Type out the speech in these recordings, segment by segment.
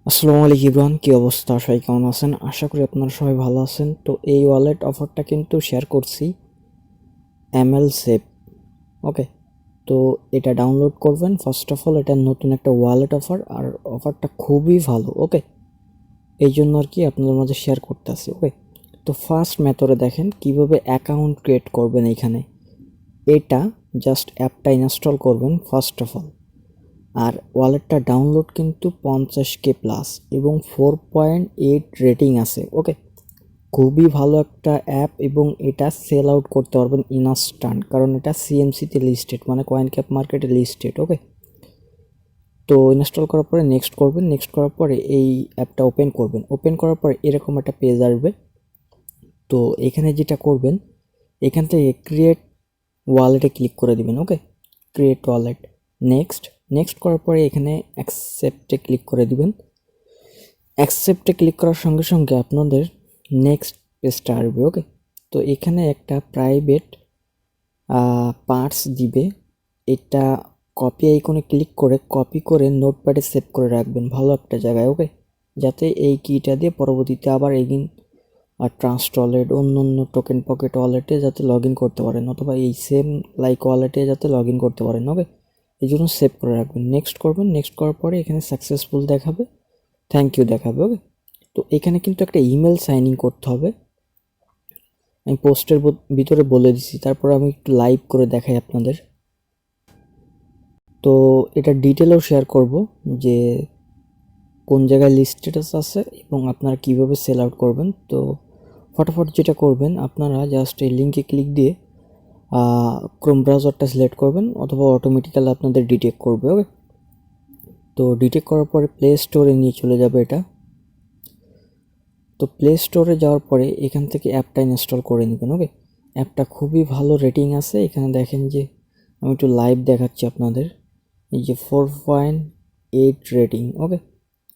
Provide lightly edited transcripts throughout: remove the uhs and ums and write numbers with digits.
আসসালামু আলাইকুম ইব্রাহিম, কি অবস্থা? সবাই কেমন আছেন? আশা করি আপনারা সবাই ভালো আছেন। তো এই ওয়ালেট অফারটা কিন্তু শেয়ার করছি এমএল সেভ। ওকে, তো এটা ডাউনলোড করবেন। ফার্স্ট অফ অল এটা নতুন একটা ওয়ালেট অফার, আর অফারটা খুবই ভালো। ওকে, এই জন্য আর কি আপনাদের মাঝে শেয়ার করতেছি। ওকে, তো ফার্স্ট মেথডে দেখেন কিভাবে অ্যাকাউন্ট ক্রিয়েট করবেন। এইখানে এটা জাস্ট অ্যাপটা ইনস্টল করবেন ফার্স্ট অফ অল। আর ওয়ালেটটা ডাউনলোড কিন্তু 50K প্লাস এবং 4.8 রেটিং আছে। ওকে, খুবই ভালো একটা অ্যাপ এবং এটা সেল আউট করতে পারবেন ইনস্ট্যান্ট, কারণ এটা সিএমসিতে লিস্টেড, মানে কয়েন ক্যাপ মার্কেটে লিস্টেড। ওকে, তো ইনস্টল করার পরে নেক্সট করবেন। নেক্সট করার পরে এই অ্যাপটা ওপেন করবেন। ওপেন করার পরে এরকম একটা পেজ আসবে। তো এখানে যেটা করবেন, এখান থেকে ক্রিয়েট ওয়ালেটে ক্লিক করে দিবেন। ওকে, ক্রিয়েট ওয়ালেট। নেক্সট নেক্সট করার পরে এখানে অ্যাকসেপ্টে ক্লিক করে দিবেন। অ্যাকসেপ্টে ক্লিক করার সঙ্গে সঙ্গে আপনাদের নেক্সট পেজটা আসবে। ওকে, তো এখানে একটা প্রাইভেট পার্টস দিবে। এটা কপি আইকনে ক্লিক করে কপি করে নোটপ্যাডে সেভ করে রাখবেন ভালো একটা জায়গায়। ওকে, যাতে এই কিটা দিয়ে পরবর্তীতে আবার এগিন আর ট্রাস্ট ওয়ালেট, অন্য অন্য টোকেন পকেট ওয়ালেটে যাতে লগ ইন করতে পারেন, অথবা এই সেম লাইক ওয়ালেটে যাতে লগ ইন করতে পারেন। ওকে, এই জন্য সেভ করে রাখবেন। নেক্সট করবেন। নেক্সট করার পরে এখানে সাকসেসফুল দেখাবে, থ্যাংক ইউ দেখাবে। ওকে, তো এখানে কিন্তু একটা ইমেল সাইন ইন করতে হবে। আমি পোস্টের ভিতরে বলে দিছি, তারপর আমি একটু লাইভ করে দেখাই আপনাদের। তো এটা ডিটেলেও শেয়ার করব যে কোন জায়গায় লিস্টেটাস আছে এবং আপনারা কিভাবে সেল আউট করবেন। তো ফটাফট যেটা করবেন, আপনারা জাস্ট এই লিঙ্কে ক্লিক দিয়ে ক্রোম ব্রাউজারটা সিলেক্ট করবেন, অথবা অটোমেটিক্যালি আপনাদের ডিটেক্ট করবে। ওকে, তো ডিটেক্ট করার পরে প্লে স্টোরে নিয়ে চলে যাবে এটা। তো প্লে স্টোরে যাওয়ার পরে এখান থেকে অ্যাপটা ইনস্টল করে নেবেন। ওকে, অ্যাপটা খুবই ভালো রেটিং আছে। এখানে দেখেন যে আমি একটু লাইভ দেখাচ্ছি আপনাদের, এই যে 4.8 রেটিং। ওকে,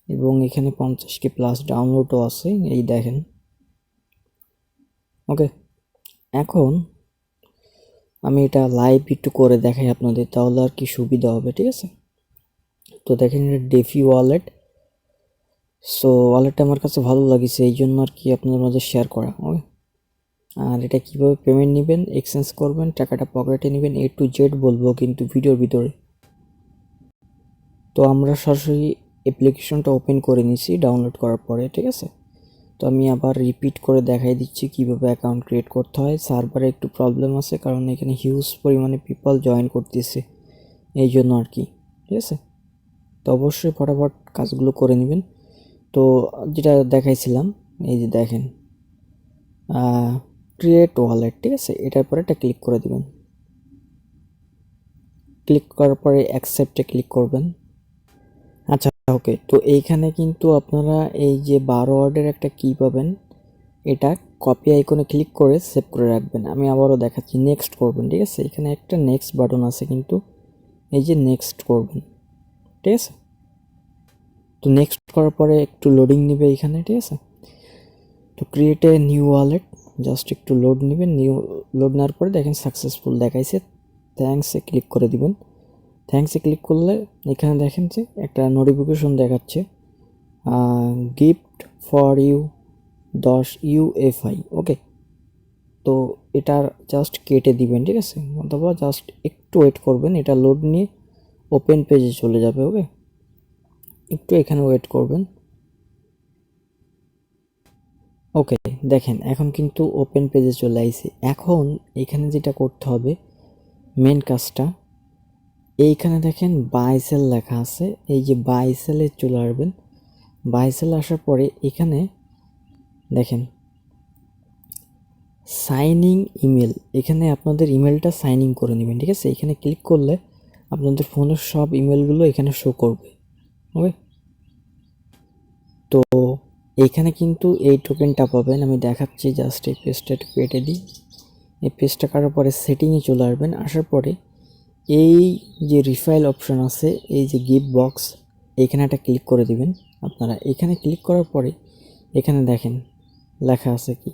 এবং এখানে 50K প্লাস ডাউনলোডও আছে, এই দেখেন। ওকে, এখন আমি এটা লাইভ একটু করে দেখাই আপনাদের, তাহলে আর কি সুবিধা হবে। ঠিক আছে, তো দেখেন এটা ডেফি ওয়ালেট। সো ওয়ালেটটা আমার কাছে ভালো লাগিছে, এই জন্য আর কি আপনাদের মাঝে শেয়ার করা। ওকে, আর এটা কিভাবে পেমেন্ট নেবেন, এক্সচেঞ্জ করবেন, টাকাটা পকেটে নেবেন, এ টু জেড বলবো কিন্তু ভিডিওর ভিতরে। তো আমরা সরাসরি অ্যাপ্লিকেশনটা ওপেন করে নিছি ডাউনলোড করার পরে। ঠিক আছে, তো আমি আবার রিপিট করে দেখাই দিচ্ছি কিভাবে অ্যাকাউন্ট ক্রিয়েট করতে হয়। সার্ভারে একটু প্রবলেম আছে, কারণ এখানে হিউজ পরিমাণে পিপল জয়েন করতেছে, এই জন্য আর কি। ঠিক আছে, তো অবশ্যই ফটাফট কাজগুলো করে নেবেন। তো যেটা দেখাইছিলাম, এই যে দেখেন ক্রিয়েট ওয়ালেট। ঠিক আছে, এটার পরে এটা ক্লিক করে দিবেন। ক্লিক করার পরে অ্যাকসেপ্টে ক্লিক করবেন। আচ্ছা, ওকে, তো এইখানে কিন্তু আপনারা এই যে 12 ওয়ার্ডের একটা কি পাবেন, এটা কপি আইকনে ক্লিক করে সেভ করে রাখবেন। আমি আবারও দেখাচ্ছি, নেক্সট করবেন। ঠিক আছে, এখানে একটা নেক্সট বাটন আছে কিন্তু, এই যে নেক্সট করবেন। ঠিক আছে, তো নেক্সট করার পরে একটু লোডিং নেবে এখানে। ঠিক আছে, তো create a new wallet, just একটু লোড নেবেন। নিউ লোড নেওয়ার পরে দেখেন সাকসেসফুল দেখাইছে, থ্যাঙ্কসে ক্লিক করে দিবেন। থ্যাঙ্কসে ক্লিক করলে এখানে দেখেন যে একটা নোটিফিকেশন দেখাচ্ছে, গিফট ফর ইউ 10 UFI। ওকে, তো এটা জাস্ট কেটে দিবেন। ঠিক আছে, অথবা জাস্ট একটু ওয়েট করবেন, এটা লোড নিয়ে ওপেন পেজে চলে যাবে। ওকে, একটু এখানে ওয়েট করবেন। ওকে, দেখেন এখন কিন্তু ওপেন পেজে চলে আইছে। এখন এখানে যেটা করতে হবে, মেন কাজটা, এইখানে দেখেন বাই সেল লেখা আছে, এই যে বাই সেলে চলে আসবেন। বাই সেল আসার পরে এখানে দেখেন সাইনিং ইমেল, এখানে আপনাদের ইমেলটা সাইনিং করে নেবেন। ঠিক আছে, এখানে ক্লিক করলে আপনাদের ফোনের সব ইমেলগুলো এখানে শো করবে। ওকে, তো এইখানে কিন্তু এই টোকেনটা পাবেন। আমি দেখাচ্ছি, জাস্ট এই পেজটা একটু কেটে দিই। এই পেজটা কাটার পরে সেটিংয়ে চলে আসবেন। আসার পরে এই যে রিফাইল অপশন আছে, এই যে গিফট বক্স, এইখানে একটা ক্লিক করে দিবেন। আপনারা এখানে ক্লিক করার পরে এখানে দেখেন লেখা আছে কি,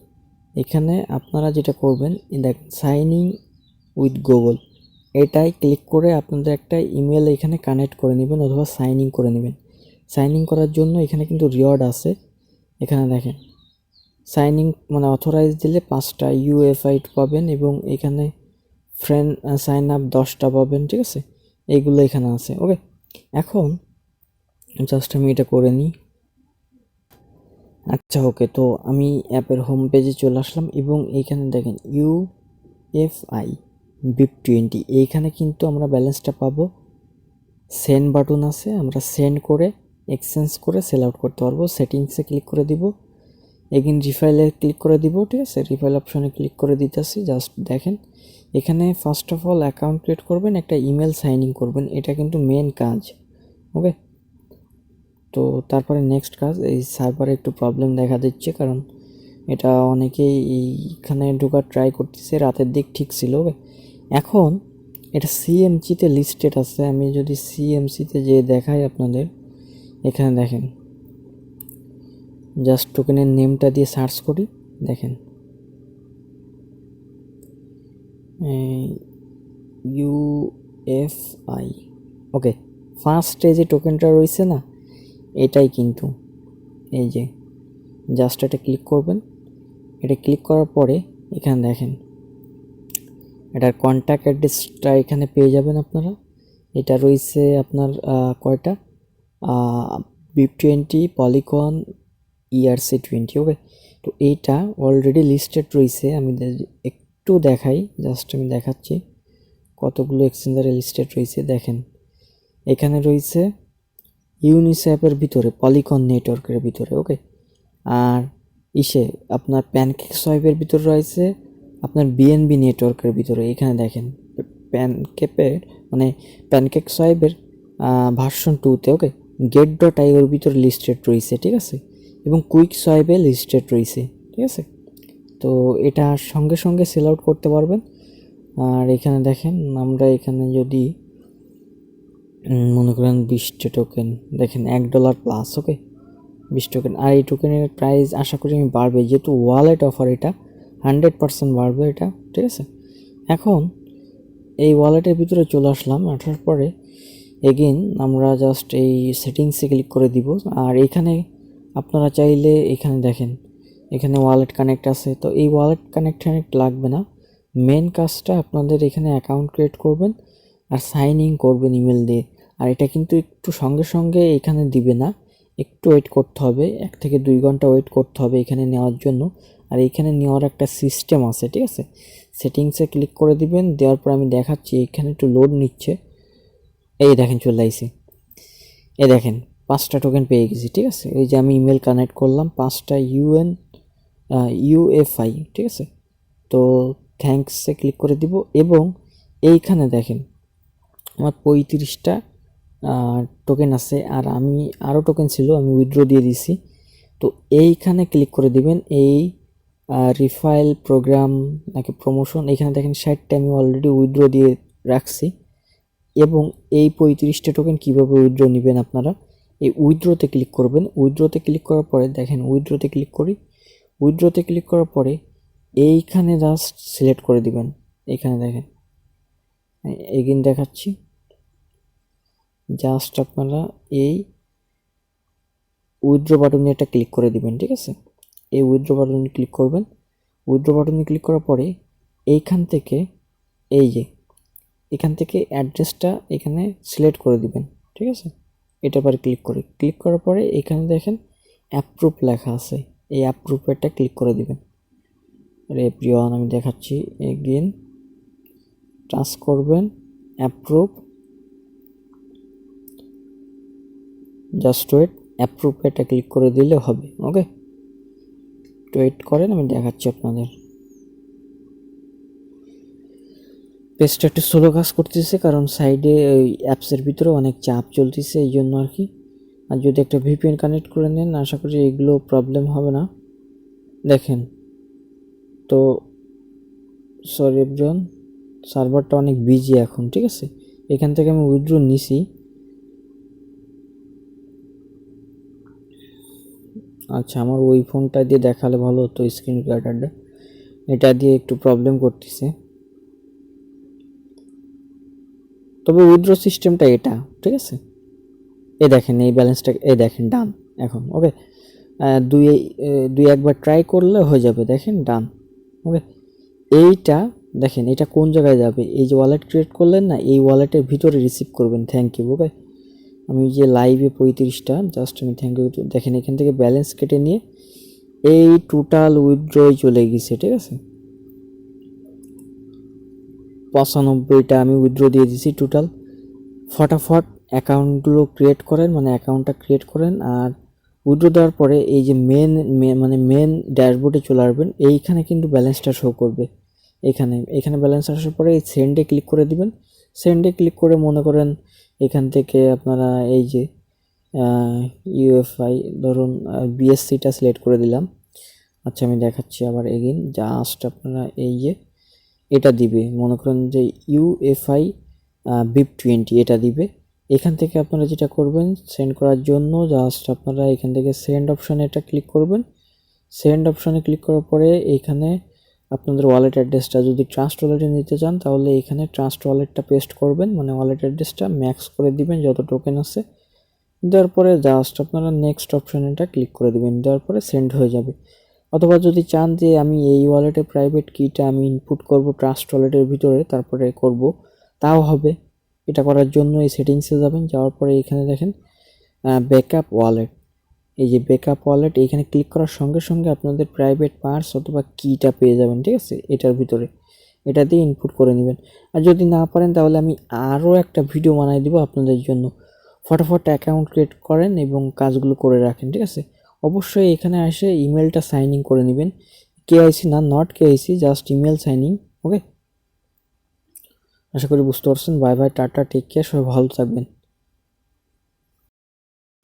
এখানে আপনারা যেটা করবেন, দেখেন সাইনিং উইথ গুগল, এটাই ক্লিক করে আপনাদের একটা ইমেল এখানে কানেক্ট করে নেবেন, অথবা সাইন ইন করে নেবেন। সাইন ইন করার জন্য এখানে কিন্তু রিওয়ার্ড আছে। এখানে দেখেন সাইন ইন মানে অথরাইজ দিলে 5টা ইউএফআই পাবেন এবং এখানে ফ্রেন্ড সাইন আপ 10টা পাবেন, ঠিক আছে? এইগুলো এখানে আছে। ওকে, এখন জাস্ট আমি এটা করে নিই। আচ্ছা ওকে, তো আমি অ্যাপের হোম পেজে চলে আসলাম এবং এইখানে দেখেন ইউএফআই BIP20, এইখানে কিন্তু আমরা ব্যালেন্সটা পাবো। সেন্ড বাটন আছে, আমরা সেন্ড করে এক্সচেঞ্জ করে সেল আউট করতে পারবো। সেটিংসে ক্লিক করে দিব, এগেন রিফাইলে ক্লিক করে দিব, ঠিক আছে? রিফাইল অপশনে ক্লিক করে দিতেছি। জাস্ট দেখেন এখানে first of all account create করবেন, একটা ইমেল সাইন ইন করবেন, এটা কিন্তু মেন কাজ। ওকে, তো তারপরে নেক্সট কাজ, এই সার্ভারে একটু প্রবলেম দেখা দিচ্ছে কারণ এটা অনেকেই এইখানে ঢোকার ট্রাই করতেছে, রাতের দিক ঠিক ছিল। ওকে, এখন এটা সিএমসিতে লিস্টেড আছে। আমি যদি সিএমসিতে যে দেখাই আপনাদের, এখানে দেখেন জাস্ট টোকেনের নেমটা দিয়ে সার্চ করি, দেখেন ইউএফআই। ওকে, ফার্স্টে যে টোকেনটা রয়েছে না, এটাই কিন্তু এই যে জাস্ট এটা ক্লিক করবেন। এটা ক্লিক করার পরে এখানে দেখেন এটার কন্ট্যাক্ট অ্যাড্রেসটা এখানে পেয়ে যাবেন আপনারা। এটা রয়েছে আপনার কয়টা BIP20 পলিকন ERC20। ওকে, তো এইটা অলরেডি লিস্টেড রয়েছে। আমি একটু দেখাই, জাস্ট আমি দেখাচ্ছি কতগুলো এক্সচেঞ্জারে লিস্টেড রয়েছে। দেখেন এখানে রয়েছে ইউনিসেফের ভিতরে, পলিকন নেটওয়ার্কের ভিতরে। ওকে, আর আপনার প্যানকেক সোয়াইপের ভিতরে রয়েছে আপনার বিএনবি নেটওয়ার্কের ভিতরে। এখানে দেখেন প্যানকেকের মানে প্যানকেক সোয়াইপের ভার্সন 2তে। ওকে, get.io ভিতরে লিস্টেড রয়েছে, ঠিক আছে? এবং কুইক সোয়াইপে লিস্টেড রয়েছে, ঠিক আছে? তো এটা সঙ্গে সঙ্গে সেল আউট করতে পারবেন। আর এখানে দেখেন আমরা এখানে যদি মনে করেন 20টা টোকেন, দেখেন $1 প্লাস। ওকে, 20 টোকেন। আর এই টোকেনের প্রাইস আশা করি আমি বাড়বে, যেহেতু ওয়ালেট অফার, এটা 100% বাড়বে এটা, ঠিক আছে? এখন এই ওয়ালেটের ভিতরে চলে আসলাম। আসার পরে এগেইন আমরা জাস্ট এই সেটিংসে ক্লিক করে দিব। আর এখানে আপনারা চাইলে এখানে দেখেন এখানে ওয়ালেট কানেক্ট আছে, তো এই ওয়ালেট কানেক্ট লাগবে না। মেন কাজটা আপনাদের এখানে অ্যাকাউন্ট ক্রিয়েট করবেন আর সাইন ইন করবেন ইমেল দিয়ে। আর এটা কিন্তু একটু সঙ্গে সঙ্গে এখানে দিবে না, একটু ওয়েট করতে হবে, 1 থেকে 2 ঘন্টা ওয়েট করতে হবে এখানে নেওয়ার জন্য। আর এখানে নেওয়ার একটা সিস্টেম আছে, ঠিক আছে? সেটিংসে ক্লিক করে দিবেন, দেওয়ার পর আমি দেখাচ্ছি। এখানে একটু লোড নিচ্ছে। এই দেখেন চলে আইছি। এই দেখেন 5টা টোকেন পেয়ে গেছি, ঠিক আছে? এই যে আমি ইমেল কানেক্ট করলাম 5টা ইউএফআই, ঠিক আছে? তো থ্যাঙ্কসে ক্লিক করে দিব এবং এইখানে দেখেন আমার 35টা টোকেন আছে। আর আমি আরও টোকেন ছিল, আমি উইথড্র দিয়ে দিছি। তো এইখানে ক্লিক করে দিবেন, এই রিফাইল প্রোগ্রাম নাকি প্রমোশন, এখানে দেখেন 60টা আমি অলরেডি উইথড্র দিয়ে রাখছি। এবং এই 35টা টোকেন কীভাবে উইথড্র নেবেন আপনারা, এই উইথড্রতে ক্লিক করবেন। উইথড্রতে ক্লিক করার পরে দেখেন উইথড্রতে ক্লিক করি। উইথড্রতে ক্লিক করার পরে এইখানে জাস্ট সিলেক্ট করে দিবেন। এখানে দেখেন এগেইন দেখাচ্ছি, জাস্ট আপনারা এই উইথড্র বাটনে এটা ক্লিক করে দিবেন, ঠিক আছে? এই উইথড্র বাটনে ক্লিক করবেন। উইথড্র বাটনে ক্লিক করার পরে এইখান থেকে এই যে এখান থেকে অ্যাড্রেসটা এখানে সিলেক্ট করে দিবেন, ঠিক আছে? এটা পরে ক্লিক করার পরে এখানে দেখেন অ্যাপ্রুভ লেখা আছে, এই অ্যাপ্রুভেরটা ক্লিক করে দিবেন। আরে প্রিয়ন আমি দেখাচ্ছি, এগেইন টাচ করবেন অ্যাপ্রুভ, জাস্ট ওয়েট, অ্যাপ্রুভ এটা ক্লিক করে দিলে হবে। ওকে, একটু ওয়েট করেন, আমি দেখাচ্ছি আপনাদের। পেজটা একটু স্লো কাজ করতেছে কারণ সাইডে ওই অ্যাপসের ভিতরে অনেক চাপ চলতেছে, এই জন্য আর কি। আর যদি একটা ভিপিএন কানেক্ট করে নেন, আশা করি এগুলো প্রবলেম হবে না। দেখেন তো সরি এভরিওয়ান, সার্ভারটা অনেক বিজি এখন, ঠিক আছে? এখান থেকে আমি উইথড্র নিছি। আচ্ছা, আমার ওই ফোনটা দিয়ে দেখালে ভালো হতো, স্ক্রিন রেকর্ডারটা, এটা দিয়ে একটু প্রবলেম করতেছে। তবে উইথড্র সিস্টেমটা এটা, ঠিক আছে? এই দেখেন এই ব্যালেন্সটা, এই দেখেন ডান এখন। ওকে, দুই দুই একবার ট্রাই করলে হয়ে যাবে, দেখেন ডান। ওকে, এইটা দেখেন এটা কোন জায়গায় যাবে, এই যে ওয়ালেট ক্রিয়েট করলেন না, এই ওয়ালেটের ভিতরে রিসিভ করবেন। Thank you. ওকে, আমি যে লাইভে 35টা জাস্ট আমি থ্যাংক ইউ, দেখেন এখান থেকে ব্যালেন্স কেটে নিয়ে এই টোটাল উইথড্রই চলে গেছে, ঠিক আছে। 95টা আমি উইথড্র দিয়ে দিছি টোটাল। ফটাফট অ্যাকাউন্টগুলো ক্রিয়েট করেন, মানে অ্যাকাউন্টটা ক্রিয়েট করেন। আর উইথড্র দেওয়ার পরে এই যে মেন ড্যাশবোর্ডে চলে আসবেন, এইখানে কিন্তু ব্যালেন্সটা শো করবে। এখানে ব্যালেন্স আসার পরে এই সেন্ডে ক্লিক করে দিবেন। সেন্ডে ক্লিক করে মনে করেন এখান থেকে আপনারা এই যে ইউএফআই ধরুন বিএসসিটা সিলেক্ট করে দিলাম। আচ্ছা আমি দেখাচ্ছি আবার এগেইন, জাস্ট আপনারা এই যে এটা দিবে, মনে করেন যে ইউএফআই BIP20 এটা দিবে। এখান থেকে আপনারা যেটা করবেন সেন্ড করার জন্য জাস্ট আপনারা এখান থেকে সেন্ড অপশানে এটা ক্লিক করবেন। সেন্ড অপশানে ক্লিক করার পরে এইখানে আপনাদের ওয়ালেট অ্যাড্রেসটা যদি ট্রাস্ট ওয়ালেটে নিতে চান তাহলে এখানে ট্রাস্ট ওয়ালেটটা পেস্ট করবেন, মানে ওয়ালেট অ্যাড্রেসটা ম্যাক্স করে দিবেন যত টোকেন আছে। দেওয়ার পরে জাস্ট আপনারা নেক্সট অপশানেটা ক্লিক করে দিবেন, দেওয়ার পরে সেন্ড হয়ে যাবে। অথবা যদি চান যে আমি এই ওয়ালেটে প্রাইভেট কিটা আমি ইনপুট করব ট্রাস্ট ওয়ালেটের ভিতরে তারপরে করব, তাও হবে। এটা করার জন্য এই সেটিংসে যাবেন, যাওয়ার পরে এখানে দেখেন ব্যাকআপ ওয়ালেট, এই যে ব্যাকআপ ওয়ালেট এইখানে ক্লিক করার সঙ্গে সঙ্গে আপনাদের প্রাইভেট পার্স অথবা কিটা পেয়ে যাবেন, ঠিক আছে। এটার ভিতরে এটা দিয়ে ইনপুট করে নেবেন। আর যদি না পারেন তাহলে আমি আরও একটা ভিডিও বানাই দিব আপনাদের জন্য। ফটাফট অ্যাকাউন্ট ক্রিয়েট করেন এবং কাজগুলো করে রাখেন, ঠিক আছে। অবশ্যই এখানে এসে ইমেলটা সাইন ইন করে নেবেন, কেওয়াইসি না, not KYC, just email sign in. Okay, আশা করি বুঝতে পারছেন। Bye bye, tata, take care, সবাই ভালো থাকবেন।